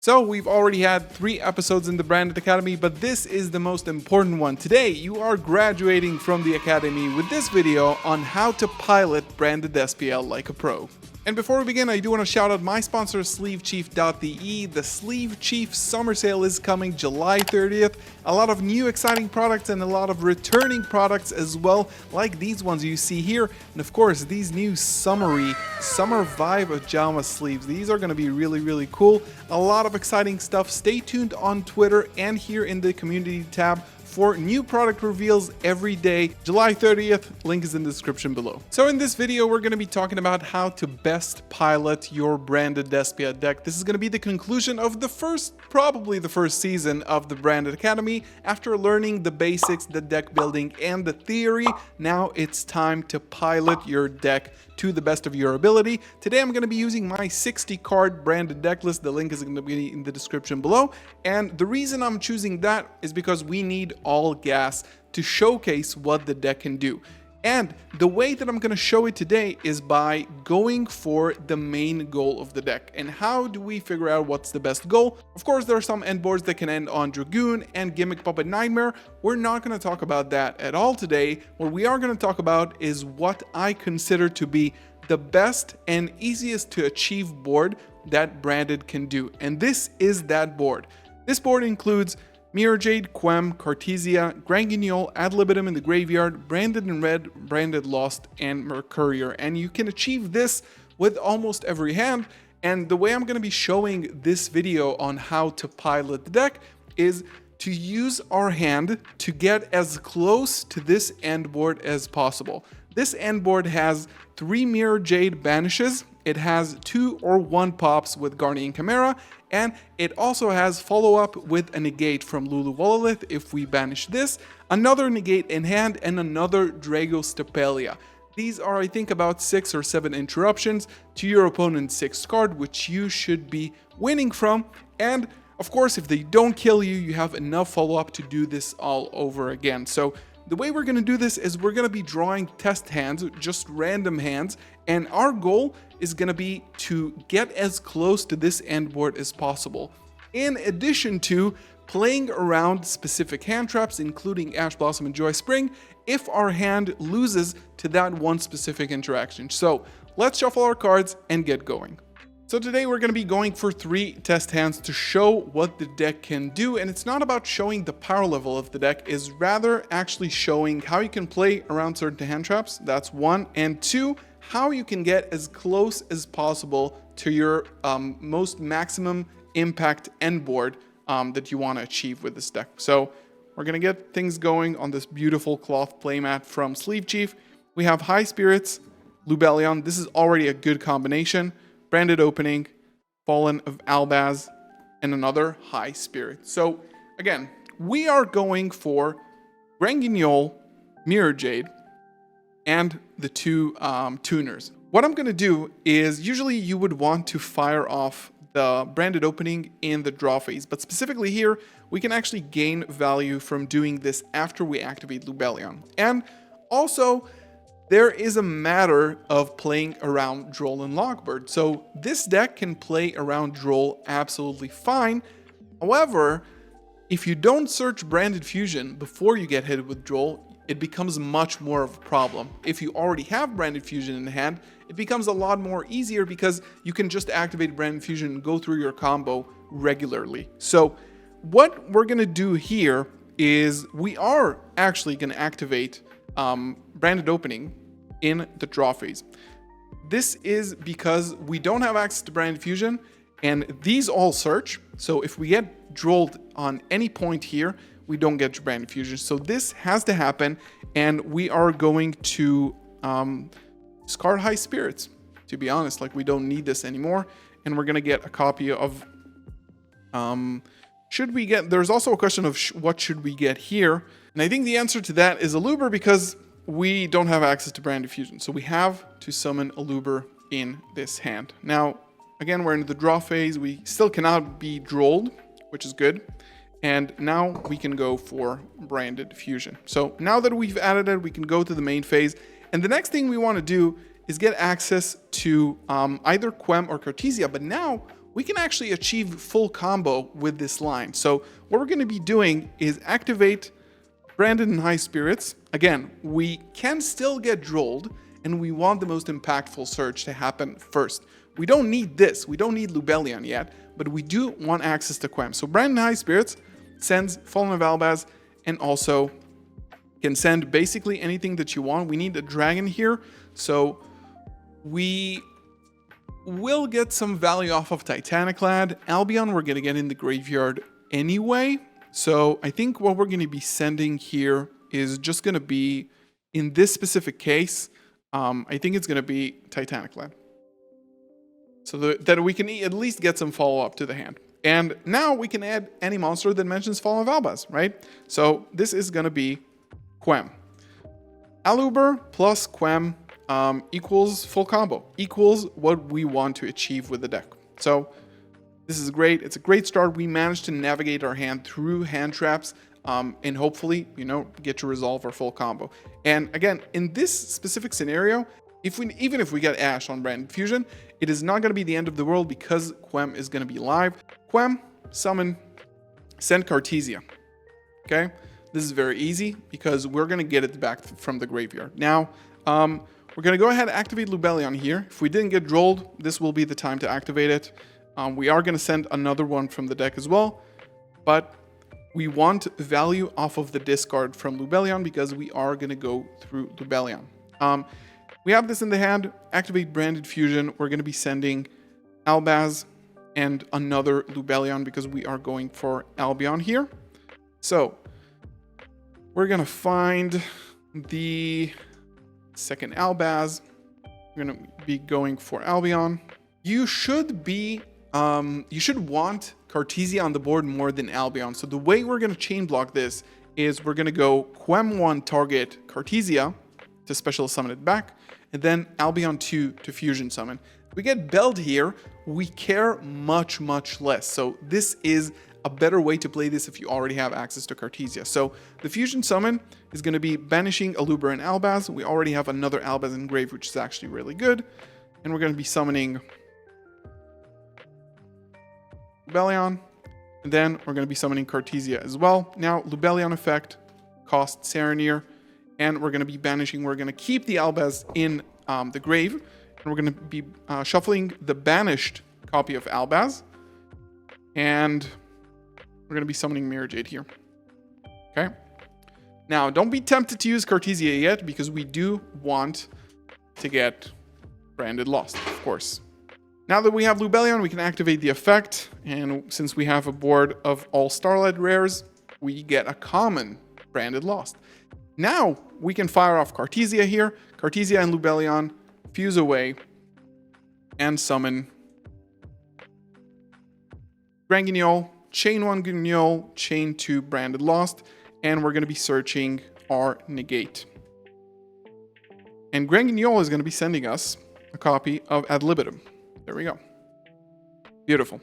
So we've already had 3 episodes in the Branded Academy, but this is the most important one. Today, you are graduating from the Academy with this video on how to pilot Branded SPL like a pro. And before we begin, I do want to shout out my sponsor, SleeveChief.de. The Sleeve Chief summer sale is coming July 30th. A lot of new exciting products and a lot of returning products as well, like these ones you see here. And of course, these new summer vibe pajama sleeves. These are going to be really cool. A lot of exciting stuff. Stay tuned on Twitter and here in the community tab for new product reveals every day. July 30th, link is in the description below. So in this video, we're going to be talking about how to best pilot your Branded SPL deck. This is going to be the conclusion of probably the first season of the Branded Academy. After learning the basics, the deck building, and the theory, now it's time to pilot your deck to the best of your ability. Today I'm going to be using my 60 card branded deck list. The link is going to be in the description below. And the reason I'm choosing that is because we need all gas to showcase what the deck can do. And the way that I'm going to show it today is by going for the main goal of the deck. And how do we figure out what's the best goal? Of course, there are some end boards that can end on Dragoon and Gimmick Puppet Nightmare. We're not going to talk about that at all today. What we are going to talk about is what I consider to be the best and easiest to achieve board that Branded can do. And this is that board. This board includes Mirror Jade, Quem, Cartesia, Grand Guignol, Ad Libitum in the Graveyard, Branded in Red, Branded Lost, and Mercurier. And you can achieve this with almost every hand. And the way I'm going to be showing this video on how to pilot the deck is to use our hand to get as close to this end board as possible. This end board has 3 Mirror Jade banishes, it has 2 or 1 pops with Guardian Chimera, and it also has follow-up with a negate from Lulu Wololith if we banish this, another negate in hand, and another Drago Stapelia. These are, I think, about 6 or 7 interruptions to your opponent's 6th card, which you should be winning from. And of course, if they don't kill you, you have enough follow-up to do this all over again. So the way we're going to do this is we're going to be drawing test hands, just random hands, and our goal is going to be to get as close to this end board as possible. In addition to playing around specific hand traps, including Ash Blossom and Joy Spring, if our hand loses to that one specific interaction. So let's shuffle our cards and get going. So today we're going to be going for 3 test hands to show what the deck can do, and it's not about showing the power level of the deck, is rather actually showing how you can play around certain hand traps. That's 1, and 2, how you can get as close as possible to your most maximum impact end board that you want to achieve with this deck. So we're going to get things going on this beautiful cloth playmat from Sleeve Chief. We have High Spirits, Lubellion. This is already a good combination. Branded Opening, Fallen of Albaz, and another High Spirit. So again, we are going for Grand Guignol, Mirror Jade, and the 2 tuners. What I'm going to do is, usually you would want to fire off the Branded Opening in the draw phase, but specifically here, we can actually gain value from doing this after we activate Lubellion. And also, there is a matter of playing around Droll and Lockbird. So this deck can play around Droll absolutely fine. However, if you don't search Branded Fusion before you get hit with Droll, it becomes much more of a problem. If you already have Branded Fusion in hand, it becomes a lot more easier because you can just activate Branded Fusion and go through your combo regularly. So what we're gonna do here is we are actually gonna activate Branded Opening in the draw phase. This is because we don't have access to Branded Fusion and these all search. So if we get drolled on any point here, we don't get Branded Fusion. So this has to happen, and we are going to discard High Spirits. To be honest, like, we don't need this anymore, and we're gonna get a copy of should we get, there's also a question of what should we get here, and I think the answer to that is Aluber, because we don't have access to Branded Fusion, so we have to summon Aluber in this hand. Now, again, we're in the draw phase. We still cannot be drolled, which is good. And now we can go for Branded Fusion. So now that we've added it, we can go to the main phase. And the next thing we want to do is get access to either Quem or Cartesia. But now we can actually achieve full combo with this line. So what we're going to be doing is activate Branded in High Spirits. Again, we can still get drolled, and we want the most impactful surge to happen first. We don't need this. We don't need Lubellion yet, but we do want access to Quem. So Branded in High Spirits sends Fallen of Albaz, and also can send basically anything that you want. We need a dragon here, so we will get some value off of Titaniclad. Albion we're going to get in the graveyard anyway, so I think what we're going to be sending here is just going to be, in this specific case, I think it's going to be Titaniclad. So that we can at least get some follow-up to the hand. And now we can add any monster that mentions Fallen of Albaz, right? So this is going to be Quem. Aluber plus Quem equals full combo, equals what we want to achieve with the deck. So this is great. It's a great start. We managed to navigate our hand through hand traps and hopefully, get to resolve our full combo. And again, in this specific scenario, even if we get Ash on Branded Fusion, it is not going to be the end of the world because Quem is going to be live. Quem, summon, send Cartesia. Okay? This is very easy because we're going to get it back from the graveyard. Now, we're going to go ahead and activate Lubellion here. If we didn't get drolled, this will be the time to activate it. We are going to send another one from the deck as well, but we want value off of the discard from Lubellion because we are going to go through Lubellion. We have this in the hand, activate Branded Fusion. We're going to be sending Albaz and another Lubellion because we are going for Albion here. So we're going to find the second Albaz. We're going to be going for Albion. You should want Cartesia on the board more than Albion. So the way we're going to chain block this is we're going to go Quem 1 target Cartesia to special summon it back, and then Albion 2 to fusion summon. If we get Belled here, we care much, much less. So this is a better way to play this if you already have access to Cartesia. So the fusion summon is going to be banishing Aluber and Albaz. We already have another Albaz in grave, which is actually really good. And we're going to be summoning Lubellion. And then we're going to be summoning Cartesia as well. Now, Lubellion effect costs Saronir. And we're going to be banishing. We're going to keep the Albaz in the grave. And we're going to be shuffling the banished copy of Albaz. And we're going to be summoning Mirror Jade here. Okay. Now, don't be tempted to use Cartesia yet, because we do want to get Branded Lost, of course. Now that we have Lubellion, we can activate the effect. And since we have a board of all Starlight rares, we get a common Branded Lost. Now we can fire off Cartesia here. Cartesia and Lubellion fuse away and summon Grand Guignol, chain 1 Guignol, chain 2 Branded Lost, and we're going to be searching our negate. And Grand Guignol is going to be sending us a copy of Ad Libitum. There we go. Beautiful.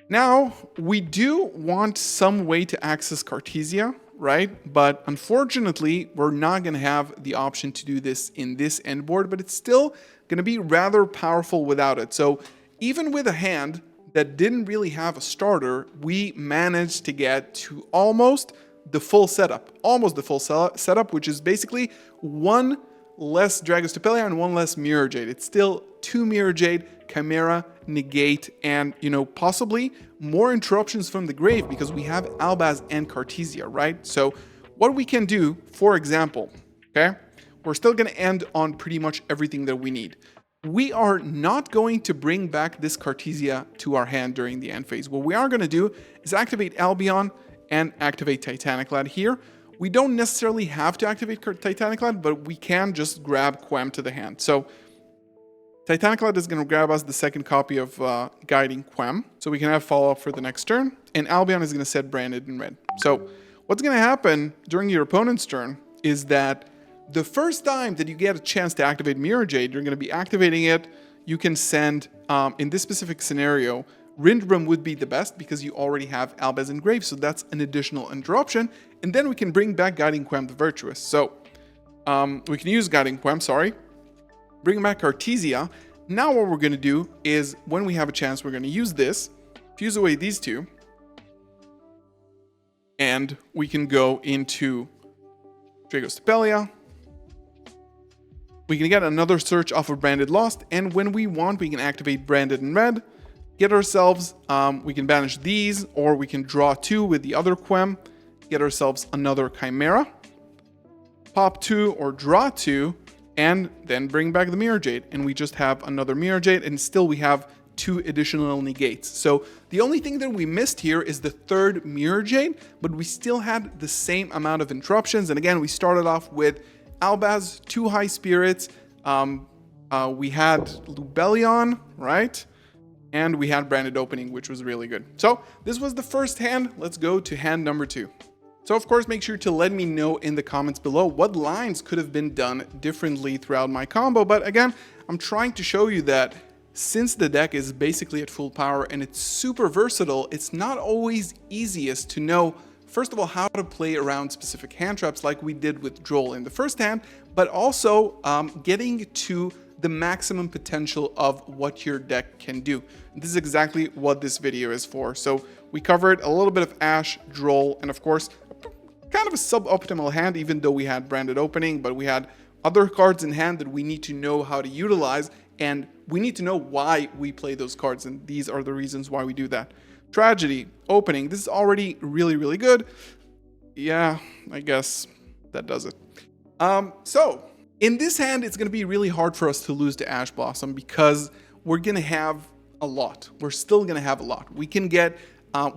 Now, we do want some way to access Cartesia, right? But unfortunately, we're not going to have the option to do this in this end board, but it's still going to be rather powerful without it. So even with a hand that didn't really have a starter, we managed to get to almost the full setup. Almost the full setup, which is basically one less Dragostapelia and one less Mirror Jade. It's still 2 Mirror Jade, Chimera, Negate, and, possibly more interruptions from the grave because we have Albaz and Cartesia, right? So what we can do, for example, okay, we're still going to end on pretty much everything that we need. We are not going to bring back this Cartesia to our hand during the end phase. What we are going to do is activate Albion and activate Titaniclad here. We don't necessarily have to activate Titaniclad, but we can just grab Quem to the hand. So Titaniclad is going to grab us the second copy of Guiding Quem, so we can have follow-up for the next turn, and Albion is going to set Branded in red. So what's going to happen during your opponent's turn is that the first time that you get a chance to activate Mirror Jade, you're going to be activating it. You can send, in this specific scenario, Rindbrum would be the best because you already have Albaz in grave, so that's an additional interruption. And then we can bring back Guiding Quem the Virtuous. So we can use Guiding Quem, bring back Cartesia. Now what we're going to do is, when we have a chance, we're going to use this, fuse away these two, and we can go into Dragostapelia. We can get another search off of Branded Lost, and when we want, we can activate Branded in red, get ourselves, we can banish these, or we can draw 2 with the other Quem, get ourselves another Chimera, pop 2 or draw 2, and then bring back the Mirror Jade, and we just have another Mirror Jade, and still we have 2 additional negates. So the only thing that we missed here is the 3rd Mirror Jade, but we still had the same amount of interruptions. And again, we started off with Albaz, 2 High Spirits, we had Lubellion, right? And we had Branded Opening, which was really good. So this was the first hand. Let's go to hand number 2. So of course, make sure to let me know in the comments below what lines could have been done differently throughout my combo. But again, I'm trying to show you that since the deck is basically at full power and it's super versatile, it's not always easiest to know, first of all, how to play around specific hand traps like we did with Droll in the first hand, but also getting to the maximum potential of what your deck can do. And this is exactly what this video is for. So we covered a little bit of Ash, Droll, and of course, kind of a suboptimal hand, even though we had Branded Opening, but we had other cards in hand that we need to know how to utilize, and we need to know why we play those cards, and these are the reasons why we do that. Tragedy, Opening, this is already really, really good. Yeah, I guess that does it. So in this hand, it's going to be really hard for us to lose to Ash Blossom because we're going to have a lot. We're still going to have a lot. We can get,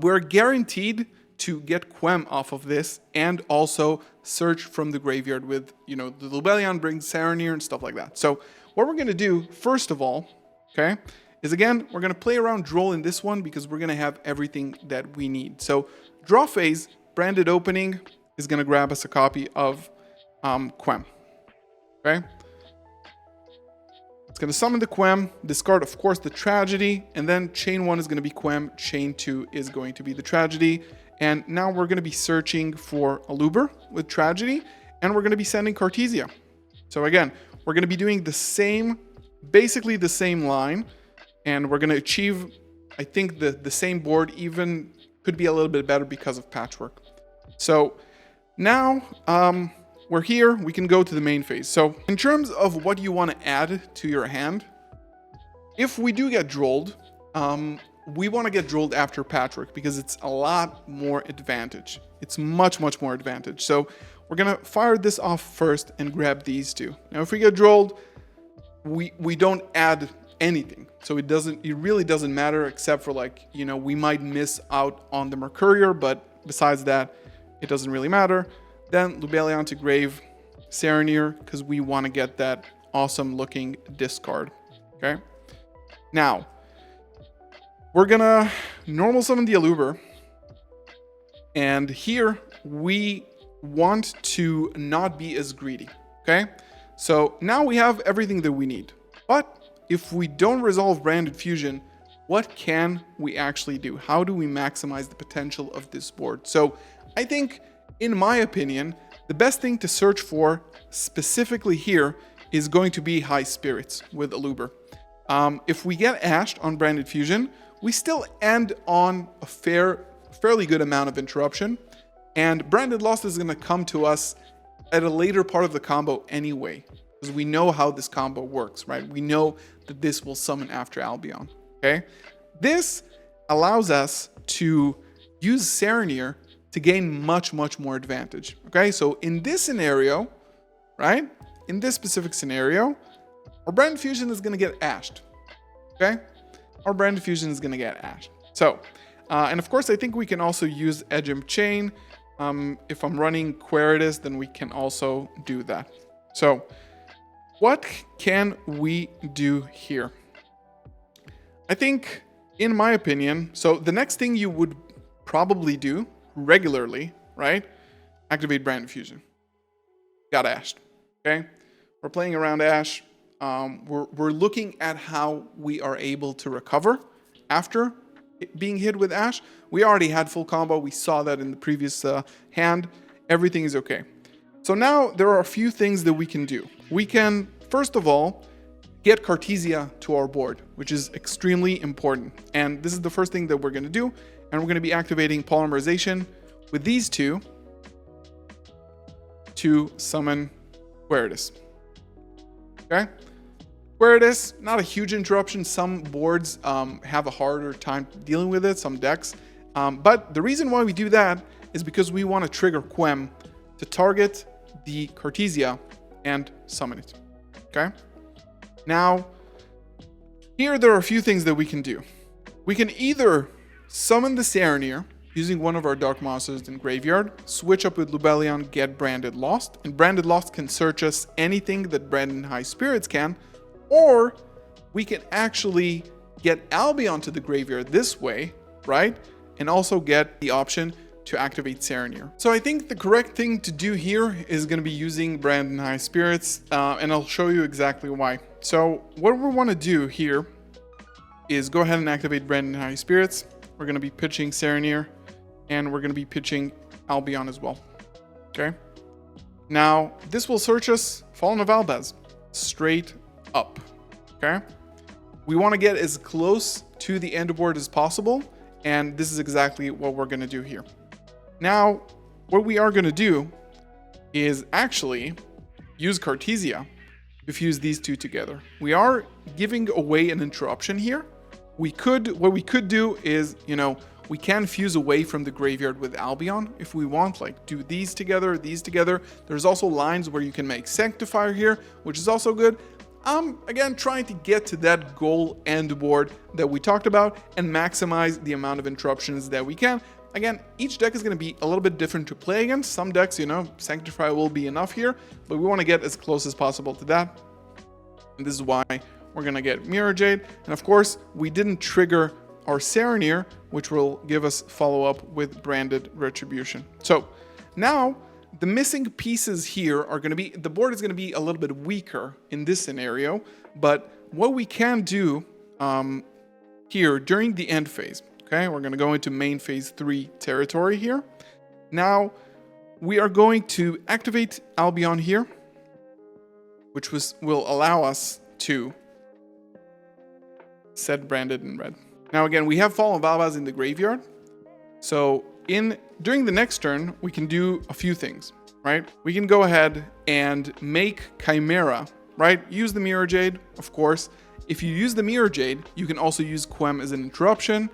we're guaranteed to get Quem off of this and also search from the graveyard with, you know, the Lubellion brings Saronir and stuff like that. So what we're going to do, first of all, okay, is again, we're going to play around Droll in this one because we're going to have everything that we need. So draw phase, Branded Opening is going to grab us a copy of Quem. Okay. It's going to summon the Quem, discard, of course, the Tragedy, and then chain 1 is going to be Quem, chain 2 is going to be the Tragedy. And now we're going to be searching for a Luber with Tragedy, and we're going to be sending Cartesia. So again, we're going to be doing the same, basically the same line, and we're going to achieve, I think, the same board, even could be a little bit better because of Patchwork. So now we're here, we can go to the main phase. So in terms of what you want to add to your hand, if we do get Drolled, we want to get Drolled after Patchwork because it's a lot more advantage. It's much, much more advantage. So we're going to fire this off first and grab these two. Now, if we get Drolled, we don't add anything. So it really doesn't matter except for, like, you know, we might miss out on the Mercurier, but besides that, it doesn't really matter. Then Lubellion to grave, Saronir, because we want to get that awesome looking discard. Okay. Now, we're gonna normal summon the Aluber, and here we want to not be as greedy, okay? So now we have everything that we need, but if we don't resolve Branded Fusion, what can we actually do? How do we maximize the potential of this board? So I think, in my opinion, the best thing to search for specifically here is going to be High Spirits with Aluber. If we get Ashed on Branded Fusion, we still end on a fairly good amount of interruption, and Branded Lost is going to come to us at a later part of the combo anyway, because we know how this combo works, right? We know that this will summon after Albion, okay? This allows us to use Saronir to gain much, much more advantage, okay? So in this scenario, right? In this specific scenario, our Branded Fusion is going to get Ashed, okay? Our Branded Fusion is going to get Ashed. So, and of course, I think we can also use Edgem Chain. If I'm running Queritus, then we can also do that. So, what can we do here? I think, in my opinion, so the next thing you would probably do regularly, right? Activate Branded Fusion. Got Ashed, okay? We're playing around Ash. We're looking at how we are able to recover after being hit with Ash. We already had full combo. We saw that in the previous hand. Everything is okay. So now there are a few things that we can do. We can, first of all, get Cartesia to our board, which is extremely important. And this is the first thing that we're going to do. And we're going to be activating polymerization with these two to summon Queritus. Okay? Queritus, not a huge interruption. Some boards have a harder time dealing with it, some decks. But the reason why we do that is because we want to trigger Quem to target the Cartesia and summon it. Okay? Now, here there are a few things that we can do. We can either summon the Serenir using one of our Dark Monsters in Graveyard, switch up with Lubellion, get Branded Lost, and Branded Lost can search us anything that Branded High Spirits can, or we can actually get Albion to the graveyard this way, right? And also get the option to activate Serenir. So I think the correct thing to do here is going to be using Branded High Spirits, and I'll show you exactly why. So what we want to do here is go ahead and activate Branded High Spirits. We're going to be pitching Serenir, and we're going to be pitching Albion as well. Okay. Now, this will search us Fallen of Albaz straight up. Okay. We want to get as close to the end board as possible, and this is exactly what we're going to do here. Now, what we are going to do is actually use Cartesia to fuse these two together. We are giving away an interruption here. What we could do is, we can fuse away from the graveyard with Albion if we want, like do these together. There's also lines where you can make Sanctifier here, which is also good. I'm, again, trying to get to that goal end board that we talked about and maximize the amount of interruptions that we can. Again, each deck is going to be a little bit different to play against. Some decks, Sanctifier will be enough here, but we want to get as close as possible to that. And this is why we're going to get Mirror Jade. And of course, we didn't trigger our Serenir, which will give us follow-up with Branded Retribution. So now the missing pieces here are going to be, the board is going to be a little bit weaker in this scenario, but what we can do here during the end phase, okay, we're going to go into main phase 3 territory here. Now we are going to activate Albion here, which will allow us to set Branded in red. Now again, we have Fallen of Albaz in the graveyard. So during the next turn, we can do a few things, right? We can go ahead and make Chimera, right? Use the Mirror Jade, of course. If you use the Mirror Jade, you can also use Quem as an interruption.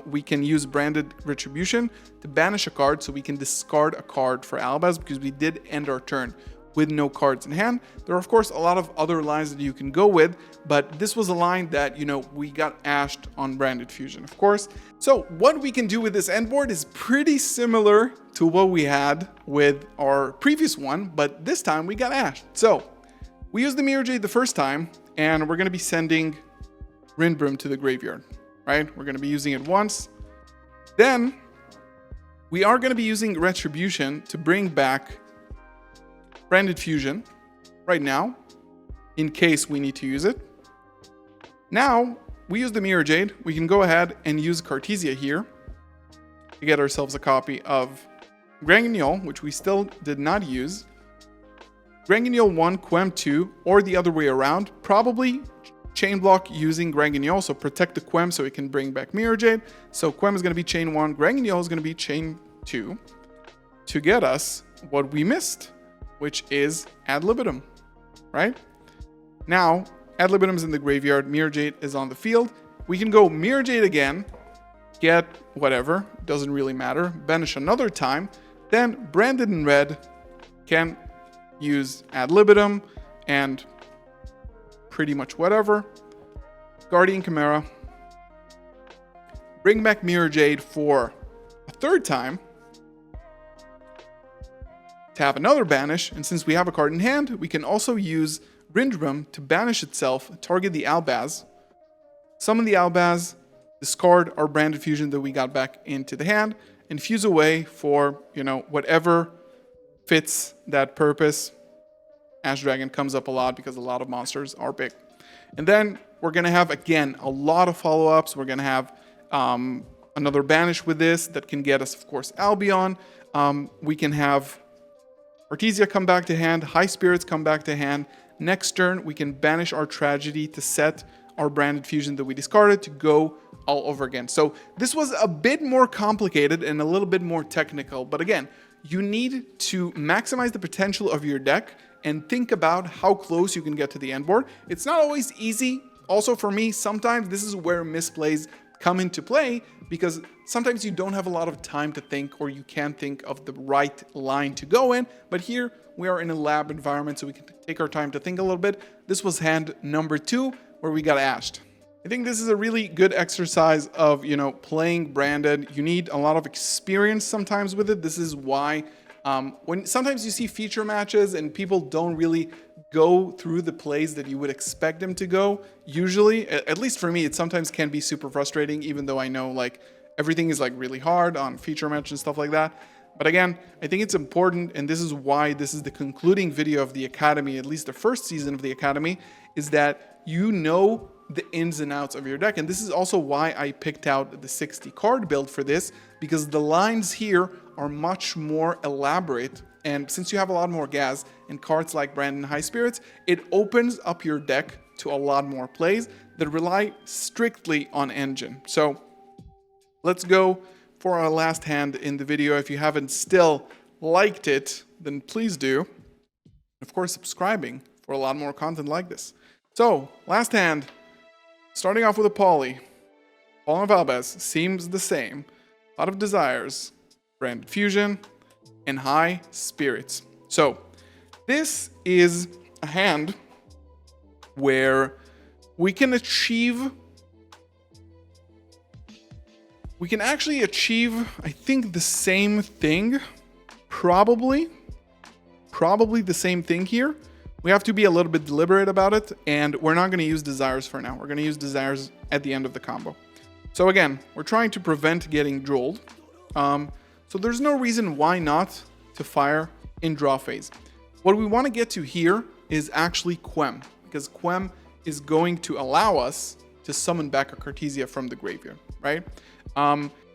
We can use Branded Retribution to banish a card, so we can discard a card for Albaz because we did end our turn with no cards in hand. There are, of course, a lot of other lines that you can go with, but this was a line that, we got ashed on Branded Fusion, of course. So what we can do with this end board is pretty similar to what we had with our previous one, but this time we got ashed. So we used the Mirror Jade the first time, and we're going to be sending Rindbrim to the graveyard, right? We're going to be using it once. Then we are going to be using Retribution to bring back Branded Fusion right now, in case we need to use it. Now, we use the Mirror Jade. We can go ahead and use Cartesia here to get ourselves a copy of Granguignol, which we still did not use. Granguignol 1, Quem 2, or the other way around. Probably chain block using Granguignol, so protect the Quem so it can bring back Mirror Jade. So Quem is going to be chain 1, Granguignol is going to be chain 2 to get us what we missed, which is Ad Libitum, right? Now, Ad Libitum is in the graveyard, Mirror Jade is on the field. We can go Mirror Jade again, get whatever, doesn't really matter, banish another time, then Branded in red can use Ad Libitum and pretty much whatever. Guardian Chimera, bring back Mirror Jade for a third time, to have another banish, and since we have a card in hand, we can also use Rindbrim to banish itself, target the Albaz, summon the Albaz, discard our Branded Fusion that we got back into the hand, and fuse away for, whatever fits that purpose. Ash Dragon comes up a lot because a lot of monsters are big. And then we're going to have, again, a lot of follow-ups. We're going to have another banish with this that can get us, of course, Albion. We can have Cartesia come back to hand, High Spirits come back to hand. next turn we can banish our tragedy to set our branded fusion that we discarded to go all over again. So this was a bit more complicated and a little bit more technical, but again, you need to maximize the potential of your deck and think about how close you can get to the end board. It's not always easy. Also for me, sometimes this is where misplays come into play, because sometimes you don't have a lot of time to think, or you can't think of the right line to go in. But here we are in a lab environment, so we can take our time to think a little bit. This was hand number 2, where we got ashed. I think this is a really good exercise of, playing branded. You need a lot of experience sometimes with it. This is why when sometimes you see feature matches and people don't really go through the plays that you would expect them to go, usually, at least for me, it sometimes can be super frustrating, even though I know like everything is like really hard on feature match and stuff like that. But again, I think it's important, and this is why this is the concluding video of the Academy, at least the first season of the Academy, is that you know the ins and outs of your deck. And this is also why I picked out the 60 card build for this, because the lines here are much more elaborate. And since you have a lot more gas and cards like Branded High Spirits, it opens up your deck to a lot more plays that rely strictly on engine. So let's go for our last hand in the video. If you haven't still liked it, then please do. Of course, subscribing for a lot more content like this. So, last hand, starting off with a poly. Fallen of Albaz seems the same. A lot of desires, branded fusion, and high spirits. So, this is a hand where we can actually achieve, I think, the same thing. Probably the same thing here. We have to be a little bit deliberate about it, and we're not going to use desires for now. We're going to use desires at the end of the combo. So again, we're trying to prevent getting drooled. So there's no reason why not to fire in draw phase. What we want to get to here is actually Quem, because Quem is going to allow us to summon back a Cartesia from the graveyard, right?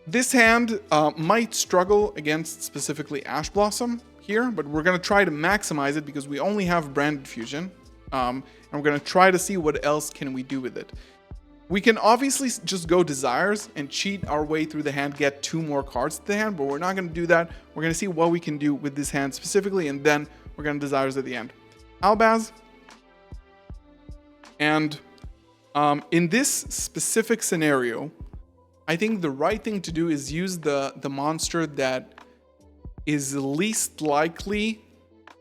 This hand might struggle against specifically Ash Blossom here, but we're going to try to maximize it because we only have Branded Fusion, and we're going to try to see what else can we do with it. We can obviously just go desires and cheat our way through the hand, get 2 more cards to the hand, but we're not going to do that. We're going to see what we can do with this hand specifically, and then we're going to desires at the end. Albaz. And in this specific scenario, I think the right thing to do is use the monster that is least likely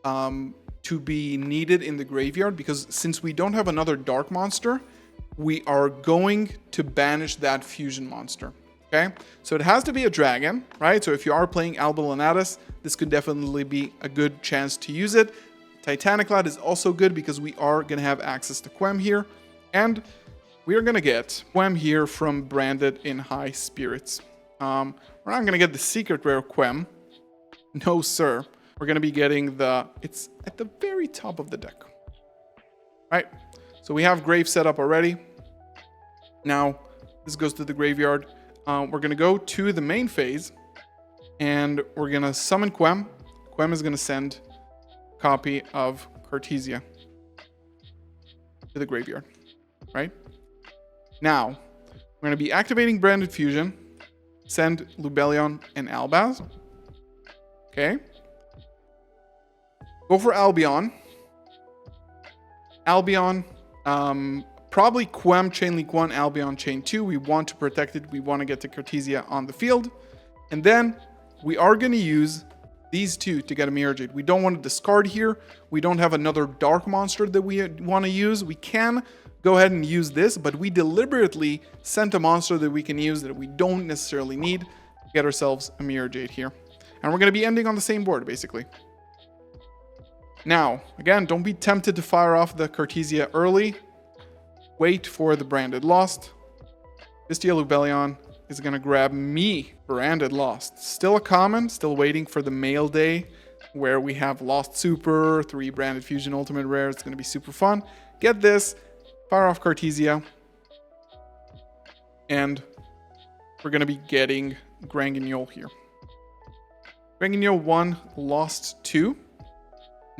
to be needed in the graveyard, because since we don't have another dark monster, we are going to banish that fusion monster. Okay, so it has to be a dragon, right? So if you are playing Alba Lenatus, this could definitely be a good chance to use it. Titanic Lad is also good because we are going to have access to Quem here, and we are going to get Quem here from Branded in High Spirits. We're not going to get the secret rare Quem. No, sir. We're going to be getting it's at the very top of the deck. Right? So we have Grave set up already. Now, this goes to the graveyard. We're going to go to the main phase, and we're going to summon Quem. Quem is going to send a copy of Cartesia to the graveyard. Right? Now, we're going to be activating Branded Fusion, send Lubellion and Albaz. Okay. Go for Albion. Albion, probably Quem, Chain Link 1, Albion, Chain 2. We want to protect it. We want to get to Cartesia on the field. And then we are going to use these 2 to get a Mirror Jade. We don't want to discard here. We don't have another dark monster that we want to use. We can go ahead and use this, but we deliberately sent a monster that we can use that we don't necessarily need to get ourselves a Mirror Jade here. And we're going to be ending on the same board, basically. Now, again, don't be tempted to fire off the Cartesia early. Wait for the Branded Lost. Vistia Lubellion is going to grab me Branded Lost. Still a common, still waiting for the mail day where we have Lost Super, 3 Branded Fusion Ultimate Rare. It's going to be super fun. Get this, fire off Cartesia, and we're going to be getting Granguignol here. Granguignol 1, Lost 2.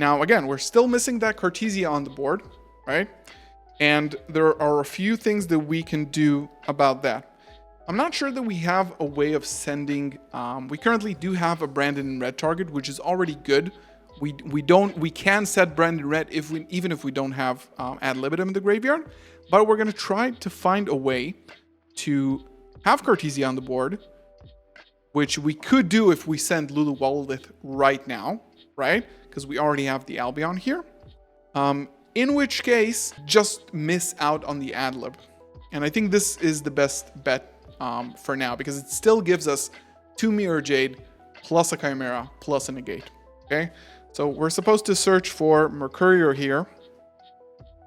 Now, again, we're still missing that Cartesia on the board, right? And there are a few things that we can do about that. I'm not sure that we have a way of sending, we currently do have a branded in red target, which is already good. We can set branded red even if we don't have ad libitum in the graveyard, but we're gonna try to find a way to have Cartesia on the board, which we could do if we send Lulu Walleth right now, right? Because we already have the Albion here. In which case, just miss out on the ad lib. And I think this is the best bet for now, because it still gives us 2 Mirror Jade plus a Chimera plus a negate. Okay, so we're supposed to search for Mercurior here.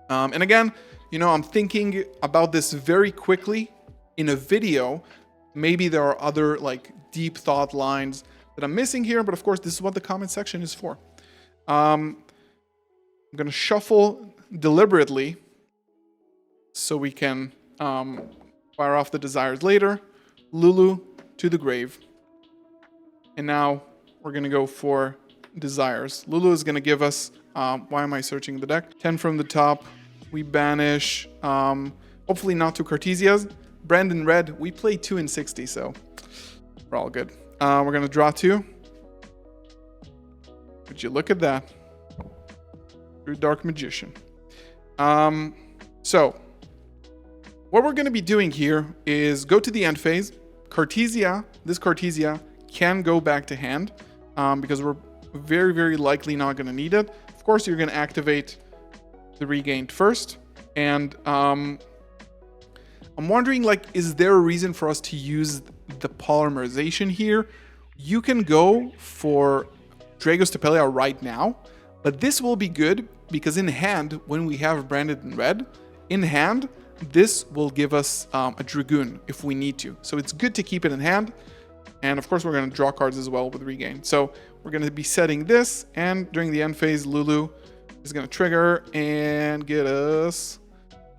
And again, you know, I'm thinking about this very quickly in a video. Maybe there are other like deep thought lines that I'm missing here, but of course, this is what the comment section is for. I'm gonna shuffle deliberately so we can fire off the desires later. Lulu to the grave. And now we're gonna go for desires. Lulu is gonna give us, why am I searching the deck? 10 from the top. We banish, hopefully not two Cartesias. Brandon red, we play 2 in 60, so we're all good. We're gonna draw 2. Would you look at that? True Dark Magician. So what we're going to be doing here is go to the end phase. Cartesia, this Cartesia can go back to hand because we're very, very likely not going to need it. Of course, you're going to activate the regained first. And I'm wondering, like, is there a reason for us to use the polymerization here? You can go for Dragos Tapelia right now, but this will be good because in hand, when we have branded in red, in hand, this will give us a Dragoon if we need to. So it's good to keep it in hand. And of course, we're going to draw cards as well with regain. So we're going to be setting this, and during the end phase, Lulu is going to trigger and get us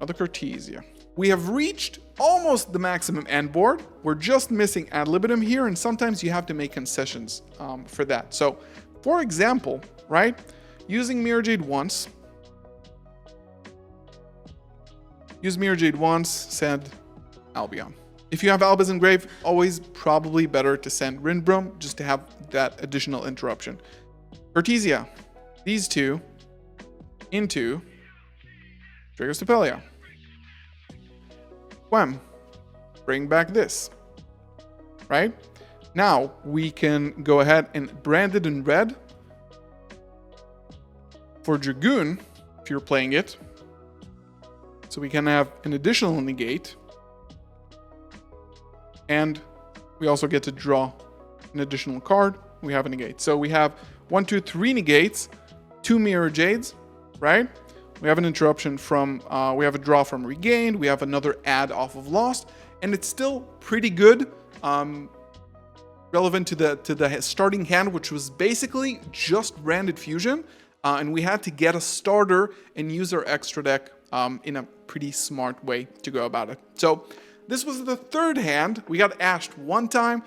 another Cartesia. We have reached almost the maximum end board. We're just missing ad libitum here, and sometimes you have to make concessions for that. So, for example, right, using Mirror Jade once, use Mirror Jade once, send Albion. If you have Albaz in grave, always probably better to send Rindbrum just to have that additional interruption. Cartesia, these two into Dragos Tapelia. Wham, bring back this, right? Now we can go ahead and brand it in red for Dragoon, if you're playing it. So we can have an additional negate. And we also get to draw an additional card. We have a negate. So we have 1, 2, 3 negates, 2 Mirror Jades, right? We have an interruption from, we have a draw from Regained, we have another add off of Lost, and it's still pretty good, relevant to the starting hand, which was basically just Branded Fusion, and we had to get a starter and use our extra deck in a pretty smart way to go about it. So this was the third hand. We got ashed one time,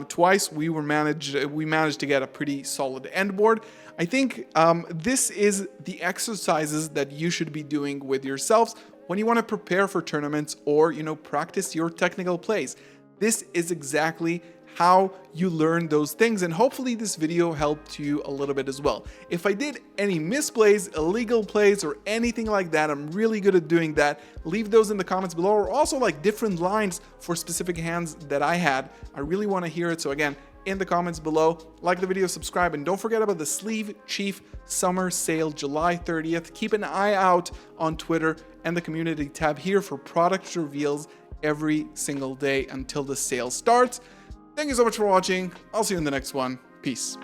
twice we managed to get a pretty solid end board. I think this is the exercises that you should be doing with yourselves when you want to prepare for tournaments or, you know, practice your technical plays. This is exactly how you learn those things, and hopefully this video helped you a little bit as well. If I did any misplays, illegal plays, or anything like that, I'm really good at doing that. Leave those in the comments below, or also like different lines for specific hands that I had. I really want to hear it. So again, in the comments below, like the video, subscribe, and don't forget about the Sleeve Chief Summer Sale July 30th. Keep an eye out on Twitter and the community tab here for product reveals every single day until the sale starts. Thank you so much for watching. I'll see you in the next one. Peace.